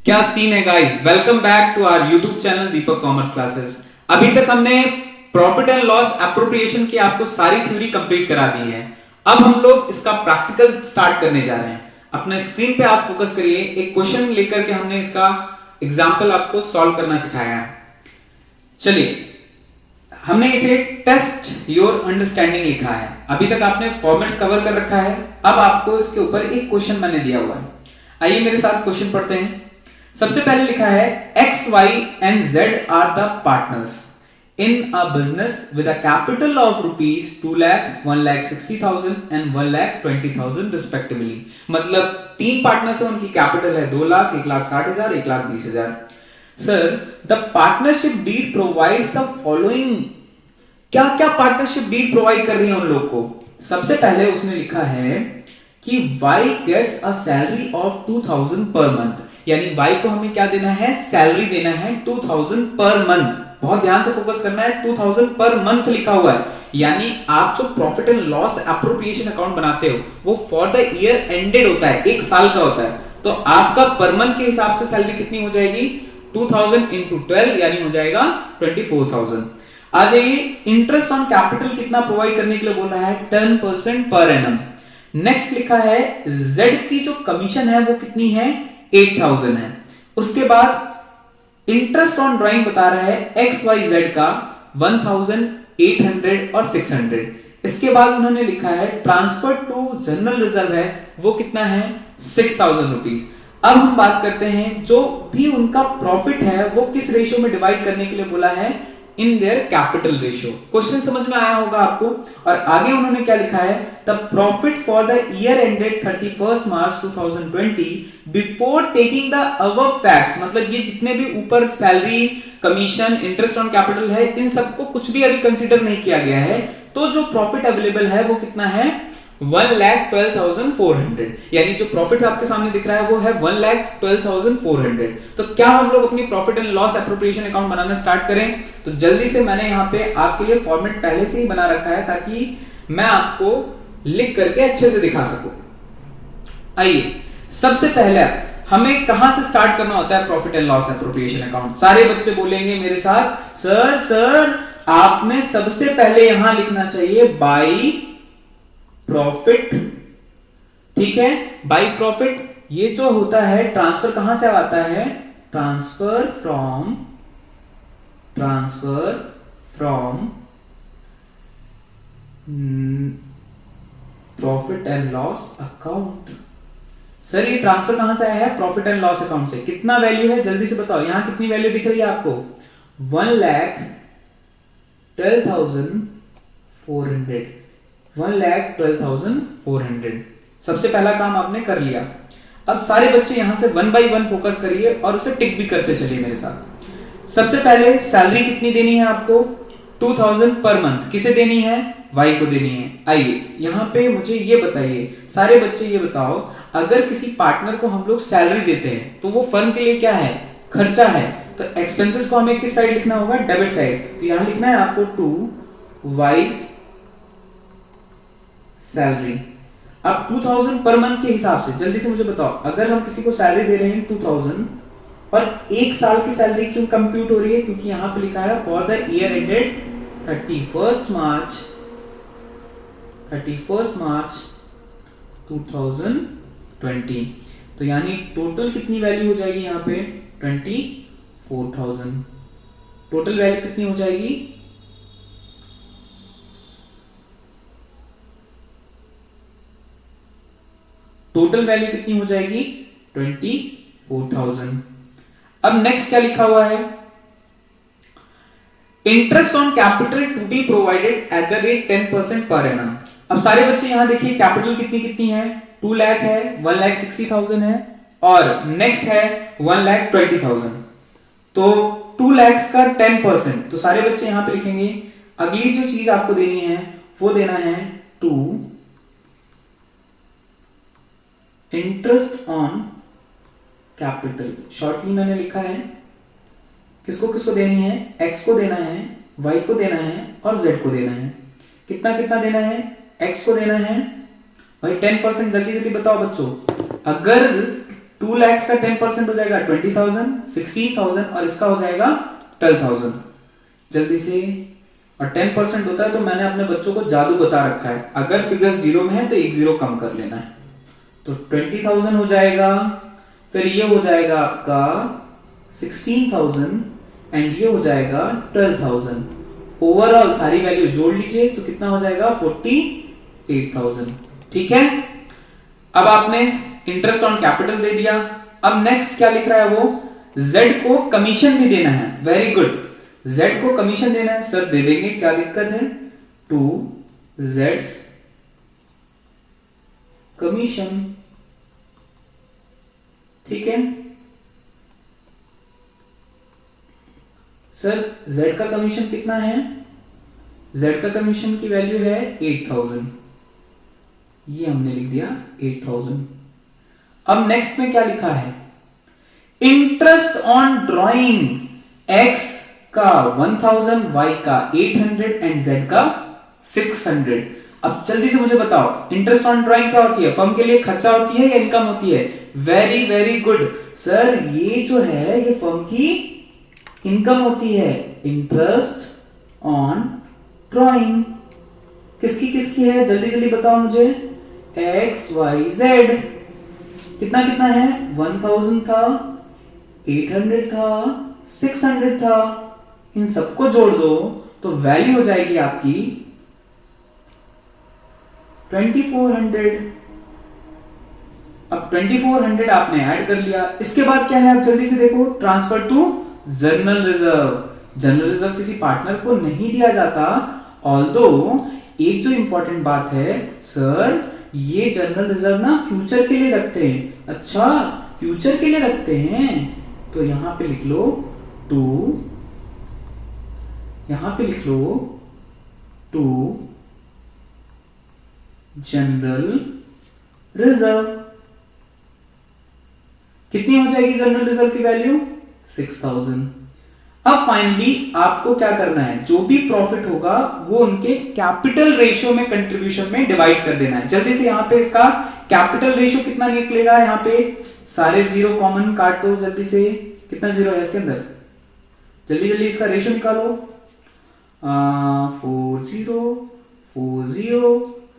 क्या सीन है guys. Welcome back to our YouTube channel Deepak commerce classes. अभी तक हमने प्रॉफिट एंड लॉस एप्रोप्रिएशन की आपको सारी थ्योरी कंप्लीट करा दी है। अब हम लोग इसका प्रैक्टिकल स्टार्ट करने जा रहे हैं। अपने स्क्रीन पे आप फोकस करिए। एक क्वेश्चन लेकर के हमने इसका एग्जाम्पल आपको सॉल्व करना सिखाया है। चलिए, हमने इसे टेस्ट योर अंडरस्टैंडिंग लिखा है। अभी तक आपने फॉर्मेट्स कवर कर रखा है। अब आपको इसके ऊपर एक क्वेश्चन मैंने दिया हुआ है। आइए मेरे साथ क्वेश्चन पढ़ते हैं। सबसे पहले लिखा है X, Y and Z are the partners in a business with a capital of rupees 2 lakh, 1,60,000 and 1,20,000 respectively। मतलब तीन पार्टनर्स है, उनकी कैपिटल है 2 lakh, 1,60,000, 1,20,000। Sir, the partnership deed provides the following. क्या क्या पार्टनरशिप डीड प्रोवाइड कर रही है उन लोग को? सबसे पहले उसने लिखा है कि Y gets a salary of 2,000 per month, यानी Y को हमें क्या देना है? सैलरी देना है 2,000 पर मंथ। बहुत ध्यान से फोकस करना है, 2,000 पर मंथ लिखा हुआ है। यानी आप जो profit and loss appropriation account बनाते हो वो फॉर द ईयर एंडेड होता है, एक साल का होता है। तो आपका पर मंथ के हिसाब से सैलरी कितनी हो जाएगी? 2,000 इंटू 12 यानी हो जाएगा 24,000। आ जाइए, इंटरेस्ट ऑन कैपिटल कितना प्रोवाइड करने के लिए बोल रहा है? 10% पर एनम। नेक्स्ट लिखा है Z की जो कमीशन है वो कितनी है? 8,000 है। उसके बाद इंटरेस्ट ऑन ड्राइंग बता रहा है XYZ का 1,800 और 600। इसके बाद उन्होंने लिखा है ट्रांसफर टू जनरल रिजर्व है, वो कितना है? 6,000 रुपीज। अब हम बात करते हैं जो भी उनका प्रॉफिट है वो किस रेशियो में डिवाइड करने के लिए बोला है? In their capital ratio. Question समझ में आया होगा आपको। और आगे उन्होंने क्या लिखा है? The profit for the year ended 31 March 2020 before taking the above facts. मतलब ये जितने भी ऊपर salary, commission, interest on capital है, इन सबको कुछ भी अभी कंसीडर नहीं किया गया है। तो जो प्रॉफिट अवेलेबल है वो कितना है? 1,12,400। यानी जो प्रॉफिट आपके सामने दिख रहा है वो है 1,12,400। तो क्या हम लोग अपनी profit and loss appropriation account banana start करें? तो जल्दी से मैंने यहाँ पे आपके लिए फॉर्मेट पहले से ही बना रखा है ताकि मैं आपको लिख करके अच्छे से दिखा सकूं। आइए, सबसे पहले हमें कहां से स्टार्ट करना होता है profit and loss appropriation account? सारे बच्चे बोलेंगे मेरे साथ, सर आपने सबसे पहले यहां लिखना चाहिए बाई प्रॉफिट। ठीक है, बाई प्रॉफिट ये जो होता है ट्रांसफर कहां से आता है? Transfer from profit and loss account. Sir ये ट्रांसफर कहां से आया है? प्रॉफिट एंड लॉस अकाउंट से। कितना वैल्यू है जल्दी से बताओ। यहां कितनी वैल्यू दिख रही है आपको? 1,12,400। 1,12,400। सबसे पहला काम आपने कर लिया। अब सारे बच्चे यहां से वन बाई वन फोकस करिए और उसे टिक भी करते चलिए मेरे साथ। सबसे पहले सैलरी कितनी देनी है आपको? 2,000 पर मंथ। किसे देनी है? Y को देनी है। आइए यहां पे मुझे ये बताइए, सारे बच्चे ये बताओ, अगर किसी पार्टनर को हम लोग सैलरी देते हैं तो वो फर्म के लिए क्या है? खर्चा है। तो एक्सपेंसेस को हमें किस साइड लिखना होगा? Debit side. तो यहां लिखना है आपको टू वाइज सैलरी। अब 2,000 पर मंथ के हिसाब से जल्दी से मुझे बताओ, अगर हम किसी को सैलरी दे रहे हैं 2,000 और एक साल की सैलरी क्यों कंप्यूट हो रही है? क्योंकि यहां पे लिखा है फॉर द ईयर एंडेड 31 मार्च 2020। तो यानी टोटल कितनी वैल्यू हो जाएगी यहां पे? 24,000। टोटल वैल्यू कितनी हो जाएगी? टोटल वैल्यू कितनी हो जाएगी? 24,000। अब नेक्स्ट क्या लिखा हुआ है? Interest on capital to be provided at the rate 10% per annum. अब सारे बच्चे यहां देखिए, कैपिटल कितनी कितनी है? 2 लाख है, 1,60,000 है और नेक्स्ट है 1,20,000। तो 2 लाख का 10%। तो सारे बच्चे यहां पे लिखेंगे। अगली जो चीज आपको देनी है वो देना है to interest on capital. Shortly मैंने लिखा है। किसको किसको देनी है? X को देना है, Y को देना है और Z को देना है। कितना कितना देना है? X को देना है भाई 10%। जल्दी जल्दी बताओ बच्चों। अगर 2 lakhs का 10% हो जाएगा 20,000, 16,000 और इसका हो जाएगा 12,000। जल्दी से, और 10% होता है तो मैंने अपने बच्चों को जादू बता रखा है, अगर फिगर जीरो में है तो एक जीरो कम कर लेना है। तो 20,000 हो जाएगा, फिर ये हो जाएगा आपका 16,000 एंड ये हो जाएगा 12,000। ओवरऑल सारी वैल्यू जोड़ लीजिए तो कितना हो जाएगा 48,000। ठीक है, अब आपने इंटरेस्ट ऑन कैपिटल दे दिया। अब नेक्स्ट क्या लिख रहा है वो, Z को कमीशन भी देना है। वेरी गुड, Z को कमीशन देना है सर, दे देंगे, क्या दिक्कत है। टू Z's कमीशन, ठीक है सर। Z का कमीशन कितना है, Z का कमीशन की वैल्यू है 8,000, ये हमने लिख दिया 8,000। अब नेक्स्ट में क्या लिखा है, इंटरेस्ट ऑन ड्राइंग, X का 1000, Y का 800 एंड Z का 600। अब जल्दी से मुझे बताओ, इंटरेस्ट ऑन ड्राइंग क्या होती है, फर्म के लिए खर्चा होती है या इनकम होती है। वेरी वेरी गुड सर, ये जो है ये फर्म की इनकम होती है। इंटरेस्ट ऑन ड्राइंग किसकी किसकी है, जल्दी जल्दी बताओ मुझे। एक्स वाई जेड, कितना कितना है, 1000 था, 800 था, 600 था, इन सबको जोड़ दो तो वैल्यू हो जाएगी आपकी 2400। अब 2400 आपने ऐड कर लिया, इसके बाद क्या है, आप जल्दी से देखो, transfer to general reserve. General reserve किसी पार्टनर को नहीं दिया जाता, ऑल्दो एक जो इंपॉर्टेंट बात है सर, ये जनरल रिजर्व ना फ्यूचर के लिए रखते हैं। अच्छा, फ्यूचर के लिए रखते हैं, तो यहां पे लिख लो टू, यहां पे लिख लो टू जनरल रिजर्व। कितनी हो जाएगी जनरल रिजर्व की वैल्यू, 6,000। अब फाइनली आपको क्या करना है, जो भी प्रॉफिट होगा वो उनके कैपिटल रेशियो में कंट्रीब्यूशन में डिवाइड कर देना है। जल्दी से यहां पे इसका कैपिटल रेशियो कितना निकलेगा, यहां पे सारे जीरो कॉमन काट दो जल्दी से, कितना जीरो है इसके अंदर, जल्दी जल्दी इसका रेशियो निकालो।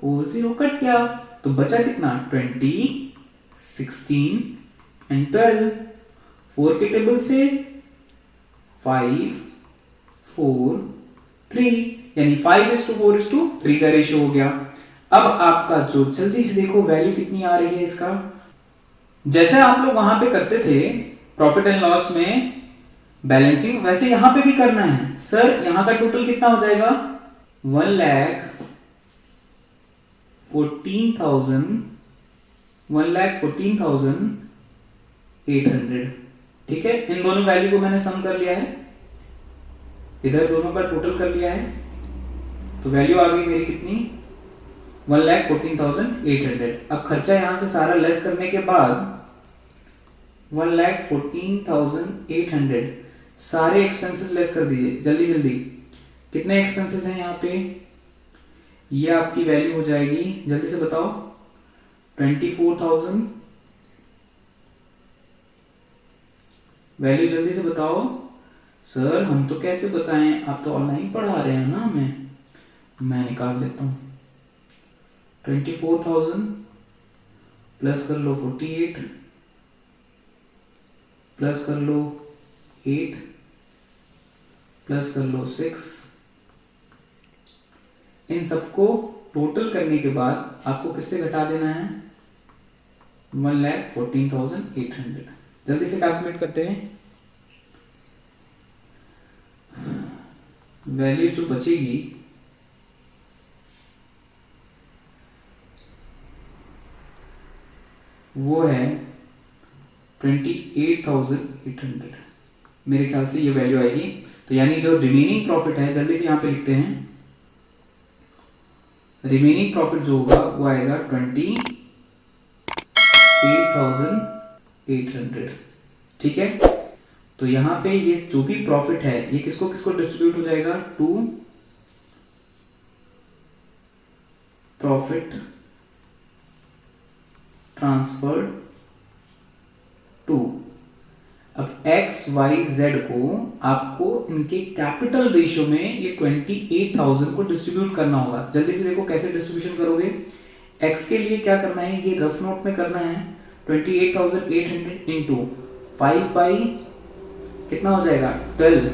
40 कट गया, तो बचा कितना 20, 16 एंड 12। 4 के टेबल से 5, 4, 3, यानी 5:4:3 का रेशियो हो गया। अब आपका जो, जल्दी से देखो वैल्यू कितनी आ रही है इसका, जैसे आप लोग वहां पे करते थे प्रॉफिट एंड लॉस में बैलेंसिंग, वैसे यहां पे भी करना है सर। यहां का टोटल कितना हो जाएगा, 1,14,800। ठीक है, इन दोनों वैल्यू को मैंने सम कर लिया है, इधर दोनों का टोटल कर लिया है, तो वैल्यू आ गई मेरी कितनी, 1,14,800। अब खर्चा यहां से सारा लेस करने के बाद 1,14,800, सारे एक्सपेंसेस लेस कर दीजिए जल्दी जल्दी। कितने एक्सपेंसेस हैं यहाँ पे, ये आपकी वैल्यू हो जाएगी, जल्दी से बताओ, 24,000। वैल्यू जल्दी से बताओ सर, हम तो कैसे बताएं, आप तो ऑनलाइन पढ़ा रहे हैं ना हमें, मैं निकाल लेता हूं। 24,000 प्लस कर लो 48 प्लस कर लो 8 प्लस कर लो 6, इन सबको टोटल करने के बाद आपको किससे घटा देना है, 1,14,800। जल्दी से कैलकुलेट करते हैं, वैल्यू जो बचेगी वो है 28,800, मेरे ख्याल से ये वैल्यू आएगी। तो यानी जो रिमेनिंग प्रॉफिट है, जल्दी से यहां पे लिखते हैं, रिमेनिंग प्रॉफिट जो होगा वो आएगा 28,800। ठीक है, तो यहां पे ये जो भी प्रॉफिट है ये किसको किसको डिस्ट्रीब्यूट हो जाएगा, टू प्रॉफिट ट्रांसफर्ड 2। अब x y z को आपको इनके कैपिटल रेशियो में ये 28,000 को डिस्ट्रीब्यूट करना होगा। जल्दी से देखो कैसे डिस्ट्रीब्यूशन करोगे। x के लिए क्या करना है, ये रफ नोट में करना है। 28,800 इंटू 5 बाई कितना हो जाएगा 12।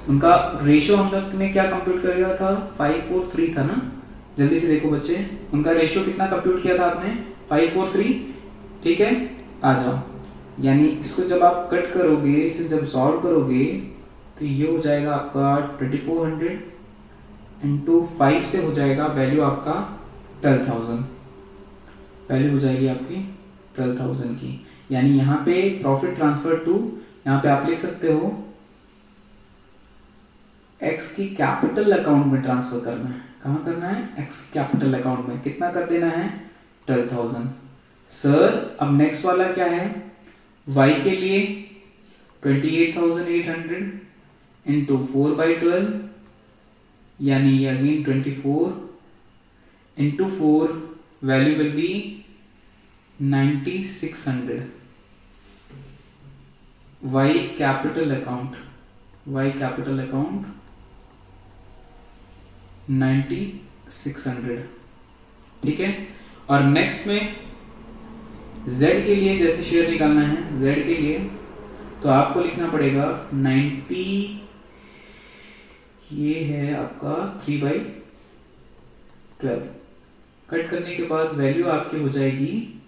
उनका रेशियो हम लोग ने क्या कंप्यूट किया था, 543 था ना। जल्दी से देखो बच्चे, उनका रेशियो कितना कंप्यूट किया था आपने, 543। ठीक है, आ जाओ। यानी इसको जब आप कट करोगे, इसे जब सॉल्व करोगे तो ये हो जाएगा आपका 2400 इंटू 5 से हो जाएगा वैल्यू आपका 12,000। वैल्यू हो जाएगी आपकी 12,000 की। यानी यहाँ पे प्रॉफिट ट्रांसफर टू, यहाँ पे आप लिख सकते हो एक्स की कैपिटल अकाउंट में ट्रांसफर करना है। कहाँ करना है, एक्स कैपिटल अकाउंट में। कितना कर देना है, 12,000। सर अब नेक्स्ट वाला क्या है, y के लिए 28,800 इंटू 4/12, यानी again 24 into 4, value will be 9600। y capital account 9600। ठीक है, और नेक्स्ट में z के लिए जैसे शेयर निकालना है, z के लिए तो आपको लिखना पड़ेगा 90, ये है आपका 3/12। कट करने के बाद वैल्यू आपकी हो जाएगी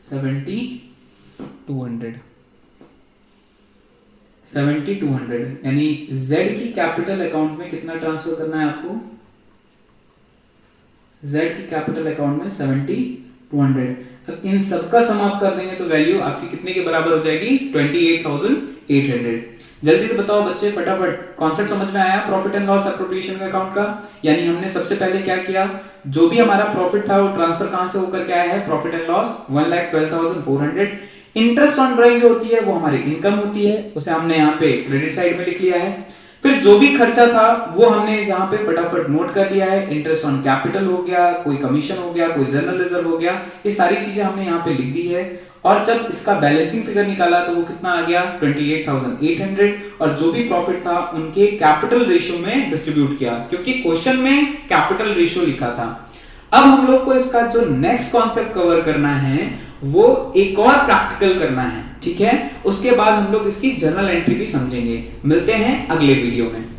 7200। यानी z की कैपिटल अकाउंट में कितना ट्रांसफर करना है आपको, z की कैपिटल अकाउंट में 7200। अब इन सबका सम आप कर देंगे तो वैल्यू आपकी कितने के बराबर हो जाएगी, 28,800। जल्दी से बताओ बच्चे फटाफट, कॉन्सेप्ट समझ में आया profit and loss appropriation account का। यानी हमने सबसे पहले क्या किया, जो भी हमारा प्रॉफिट था वो ट्रांसफर कहां से होकर के आया है, profit and loss 1,12,400। Interest on drawing जो होती है वो हमारी इनकम होती है, उसे हमने यहाँ पे क्रेडिट साइड में लिख लिया है। फिर जो भी खर्चा था वो हमने यहाँ पे फटाफट नोट कर दिया है। इंटरेस्ट ऑन कैपिटल हो गया, कोई कमीशन हो गया, कोई जनरल रिजर्व हो गया, ये सारी चीजें हमने यहाँ पे लिख दी है। और जब इसका बैलेंसिंग फिगर निकाला तो वो कितना आ गया, 28,800। और जो भी प्रॉफिट था उनके कैपिटल रेशियो में डिस्ट्रीब्यूट किया, क्योंकि क्वेश्चन में कैपिटल रेशियो लिखा था। अब हम लोग को इसका जो नेक्स्ट कॉन्सेप्ट कवर करना है वो एक और प्रैक्टिकल करना है। ठीक है, उसके बाद हम लोग इसकी जर्नल एंट्री भी समझेंगे। मिलते हैं अगले वीडियो में।